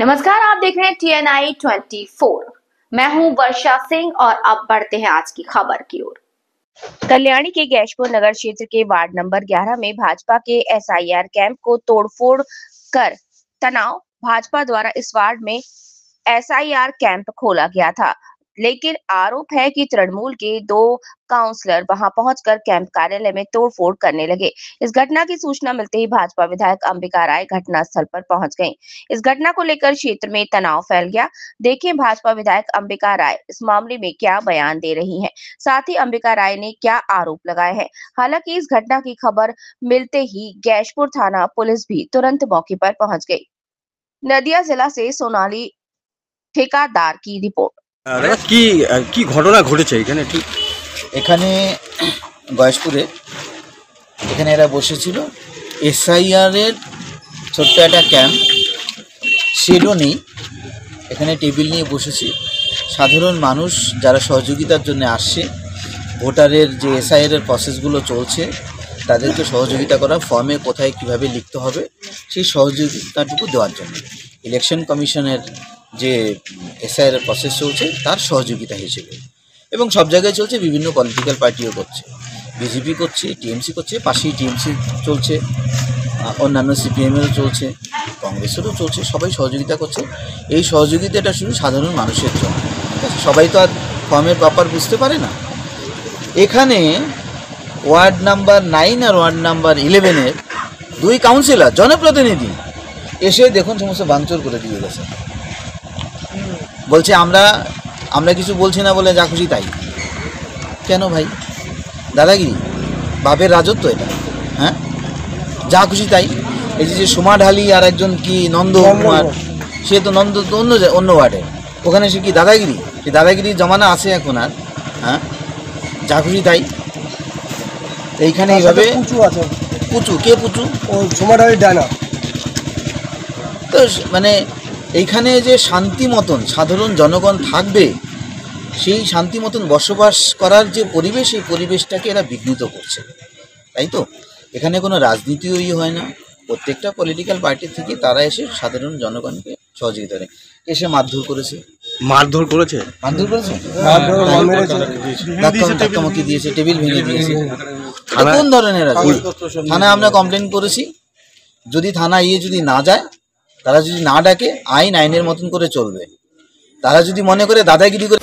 नमस्कार, आप देख रहे हैं TNI 24। मैं हूं वर्षा सिंह और अब बढ़ते हैं आज की खबर की ओर। कल्याणी के गैशपुर नगर क्षेत्र के वार्ड नंबर 11 में भाजपा के SIR कैंप को तोड़फोड़ कर तनाव। भाजपा द्वारा इस वार्ड में SIR कैंप खोला गया था, लेकिन आरोप है कि तृणमूल के 2 काउंसलर वहां पहुंचकर कैंप कार्यालय में तोड़फोड़ करने लगे। इस घटना की सूचना मिलते ही भाजपा विधायक अंबिका राय घटनास्थल पर पहुंच गईं। इस घटना को लेकर क्षेत्र में तनाव फैल गया। देखें भाजपा विधायक अंबिका राय इस मामले में क्या बयान दे रही हैं, साथ ही अंबिका राय ने क्या आरोप लगाए हैं। हालांकि इस घटना की खबर मिलते ही गैशपुर थाना पुलिस भी तुरंत मौके पर पहुंच गई। नदिया जिला से सोनाली ठेकेदार की रिपोर्ट। কি ঘটনা ঘটেছে এখানে? ঠিক এখানে গয়েশপুরে এখানে এরা বসেছিল SIR এর ছোট্ট একটা ক্যাম্প, শেডও নেই, এখানে টেবিল নিয়ে বসেছি। সাধারণ মানুষ যারা সহযোগিতার জন্য আসছে, ভোটারের যে SIR এর প্রসেসগুলো চলছে তাদেরকে সহযোগিতা করা, ফর্মে কোথায় কিভাবে লিখতে হবে সেই সহযোগিতাটুকু দেওয়ার জন্য ইলেকশন কমিশনের যে SIR এর প্রসেস চলছে তার সহযোগিতা হিসেবে। এবং সব জায়গায় চলছে, বিভিন্ন পলিটিক্যাল পার্টিও করছে, বিজেপি করছে, TMC করছে, পাশেই TMC চলছে, অন্যান্য CPM-এরও চলছে, কংগ্রেসেরও চলছে, সবাই সহযোগিতা করছে। এই সহযোগিতাটা শুধু সাধারণ মানুষের জন্য, সবাই তো আর ফর্মের ব্যাপার বুঝতে পারে না। এখানে ওয়ার্ড নাম্বার 9 আর ওয়ার্ড নাম্বার 11-এর 2 কাউন্সিলর জনপ্রতিনিধি এসে দেখুন সমস্ত ভাঙচুর করে দিয়ে গেছে। বলছে আমরা কিছু বলছি না বলে যা খুশি তাই। কেন ভাই? দাদাগিরি, বাপের রাজত্ব এটা? হ্যাঁ, যা খুশি তাই। এই যে সোমা ঢালি আর একজন কি নন্দ কুমার, সে তো নন্দ তো অন্য ওয়ার্ডে, ওখানে সে কি দাদাগিরি? এই দাদাগিরির জমানা আছে এখন আর? হ্যাঁ, যা খুশি তাই। এইখানে এইভাবে পুচু, কে পুচু? ও সোমা ঢালি ডানা। তো মানে এইখানে যে শান্তি মতন সাধারণ জনগণ থাকবে, সেই শান্তি মতন বসবাস করার যে পরিবেশ, এই পরিবেশটাকে এরা বিঘ্নিত করছে, তাই তো? এখানে কোনো রাজনীতিও হয় না, প্রত্যেকটা পলিটিক্যাল পার্টি থেকে তারা এসে সাধারণ জনগণকে সহযোগিতা করে। এসে মারধর করেছে। ধাক্কামাকি দিয়েছে, টেবিল ভেঙে দিয়েছে। কোন ধরনের আছে? থানায় আমরা কমপ্লেন করেছি, যদি থানা যদি না যায়, তারা যদি না ডাকে, আইনের মতন করে চলবে। তারা যদি মনে করে দাদাগিরি করে